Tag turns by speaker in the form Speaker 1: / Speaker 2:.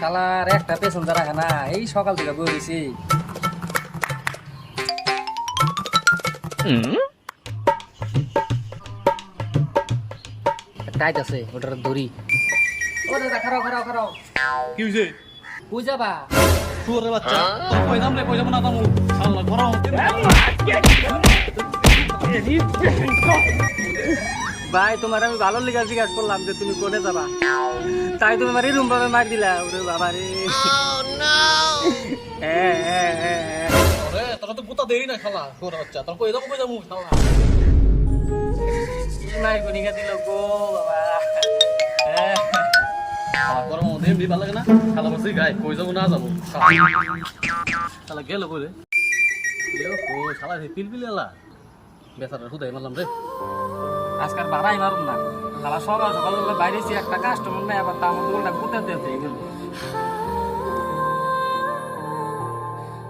Speaker 1: শালার একটা প্যাসেঞ্জার রাখে না, এই সকাল থেকে বলেছি। টাইট আছে, ওটার দড়ি। ও দাদা, খারাও খারাও খারাও।
Speaker 2: কি হইছে?
Speaker 1: কই যাবা?
Speaker 2: তোরে বাচ্চা তোর পয়সা না পয়সা না দামু শালা ঘরা হতে
Speaker 1: ভাই, তোমার আমি ভালো লেগে জিজ্ঞাসা করলাম যে তুমি কোনে যাবা, তাই তুমি আমার এরকম ভাবে মার দিলা। ওরে বাবা রে।
Speaker 2: আরে তোরা তো গুতা দেই না শালা তোরে বাচ্চা তোর পয়সা দামু শালা
Speaker 1: মাই গুনিগা দিল গো বাবা।
Speaker 2: শালা গরম মধ্যে এমনি ভালো লাগে না শালা বসে গায় কই যাবো না যাবো শালা গেল কইরে ও শালা পিলপিলি এলা বেচারা হুদাই মারলাম রে
Speaker 1: আজকাল বাড়াই মারুন না, তারা সকাল সকাল বাইরেছি একটা কাস্টমার নেই, আবার তার মধ্যে উল্টা কুতে দিতে